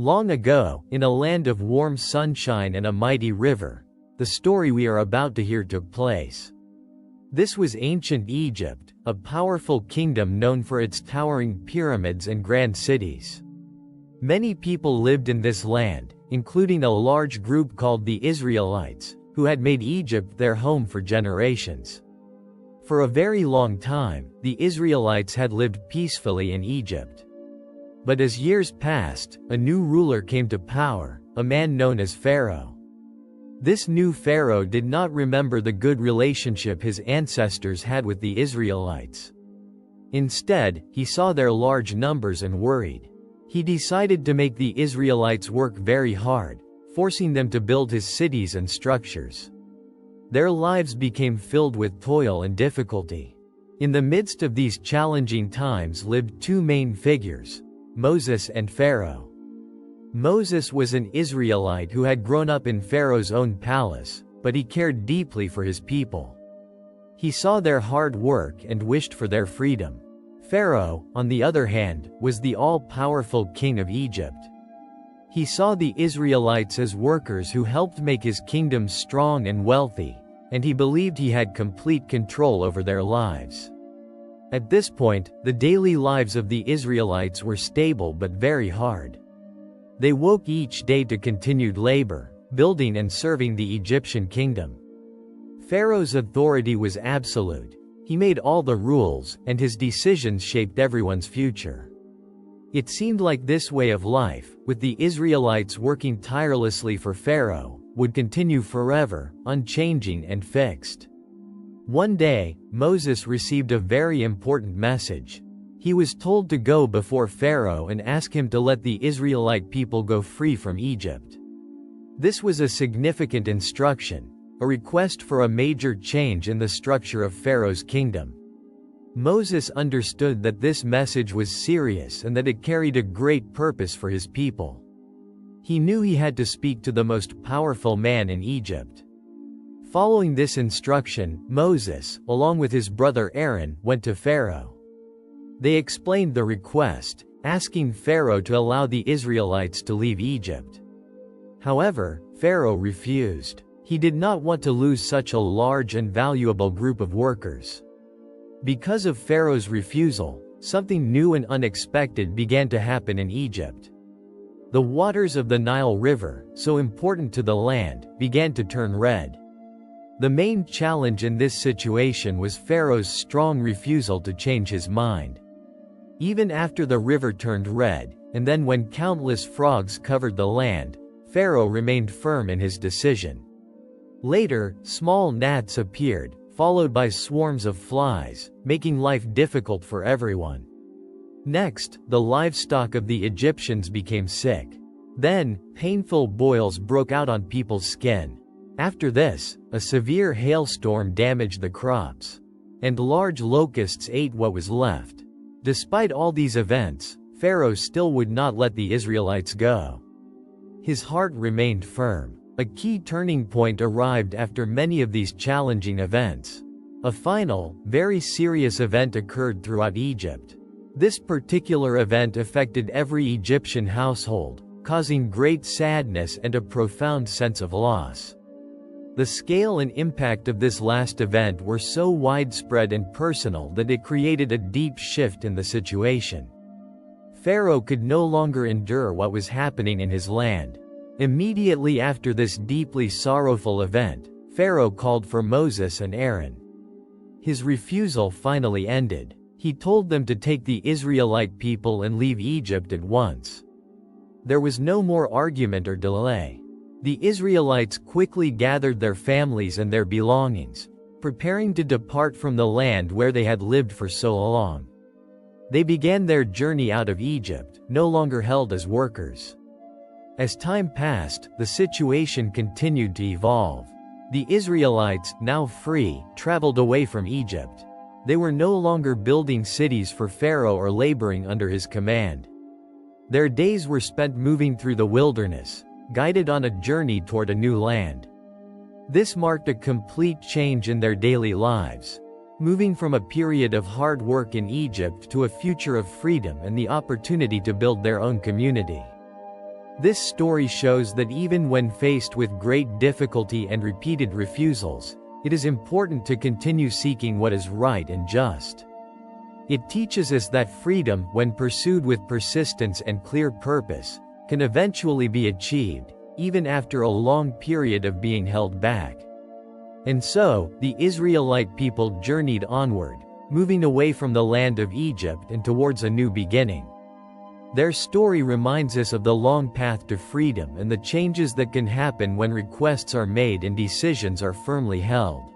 Long ago, in a land of warm sunshine and a mighty river, the story we are about to hear took place. This was ancient Egypt, a powerful kingdom known for its towering pyramids and grand cities. Many people lived in this land, including a large group called the Israelites, who had made Egypt their home for generations. For a very long time, the Israelites had lived peacefully in Egypt. But as years passed, a new ruler came to power, a man known as Pharaoh. This new Pharaoh did not remember the good relationship his ancestors had with the Israelites. Instead, he saw their large numbers and worried. He decided to make the Israelites work very hard, forcing them to build his cities and structures. Their lives became filled with toil and difficulty. In the midst of these challenging times lived two main figures, Moses and Pharaoh. Moses was an Israelite who had grown up in Pharaoh's own palace, but he cared deeply for his people. He saw their hard work and wished for their freedom. Pharaoh, on the other hand, was the all-powerful king of Egypt. He saw the Israelites as workers who helped make his kingdom strong and wealthy, and he believed he had complete control over their lives. At this point, the daily lives of the Israelites were stable but very hard. They woke each day to continued labor, building and serving the Egyptian kingdom. Pharaoh's authority was absolute. He made all the rules, and his decisions shaped everyone's future. It seemed like this way of life, with the Israelites working tirelessly for Pharaoh, would continue forever, unchanging and fixed. One day, Moses received a very important message. He was told to go before Pharaoh and ask him to let the Israelite people go free from Egypt. This was a significant instruction, a request for a major change in the structure of Pharaoh's kingdom. Moses understood that this message was serious and that it carried a great purpose for his people. He knew he had to speak to the most powerful man in Egypt. Following this instruction, Moses, along with his brother Aaron, went to Pharaoh. They explained the request, asking Pharaoh to allow the Israelites to leave Egypt. However, Pharaoh refused. He did not want to lose such a large and valuable group of workers. Because of Pharaoh's refusal, something new and unexpected began to happen in Egypt. The waters of the Nile River, so important to the land, began to turn red. The main challenge in this situation was Pharaoh's strong refusal to change his mind. Even after the river turned red, and then when countless frogs covered the land, Pharaoh remained firm in his decision. Later, small gnats appeared, followed by swarms of flies, making life difficult for everyone. Next, the livestock of the Egyptians became sick. Then, painful boils broke out on people's skin. After this, a severe hailstorm damaged the crops. And large locusts ate what was left. Despite all these events, Pharaoh still would not let the Israelites go. His heart remained firm. A key turning point arrived after many of these challenging events. A final, very serious event occurred throughout Egypt. This particular event affected every Egyptian household, causing great sadness and a profound sense of loss. The scale and impact of this last event were so widespread and personal that it created a deep shift in the situation. Pharaoh could no longer endure what was happening in his land. Immediately after this deeply sorrowful event, Pharaoh called for Moses and Aaron. His refusal finally ended. He told them to take the Israelite people and leave Egypt at once. There was no more argument or delay. The Israelites quickly gathered their families and their belongings, preparing to depart from the land where they had lived for so long. They began their journey out of Egypt, no longer held as workers. As time passed, the situation continued to evolve. The Israelites, now free, traveled away from Egypt. They were no longer building cities for Pharaoh or laboring under his command. Their days were spent moving through the wilderness, guided on a journey toward a new land. This marked a complete change in their daily lives, moving from a period of hard work in Egypt to a future of freedom and the opportunity to build their own community. This story shows that even when faced with great difficulty and repeated refusals, it is important to continue seeking what is right and just. It teaches us that freedom, when pursued with persistence and clear purpose, can eventually be achieved, even after a long period of being held back. And so, the Israelite people journeyed onward, moving away from the land of Egypt and towards a new beginning. Their story reminds us of the long path to freedom and the changes that can happen when requests are made and decisions are firmly held.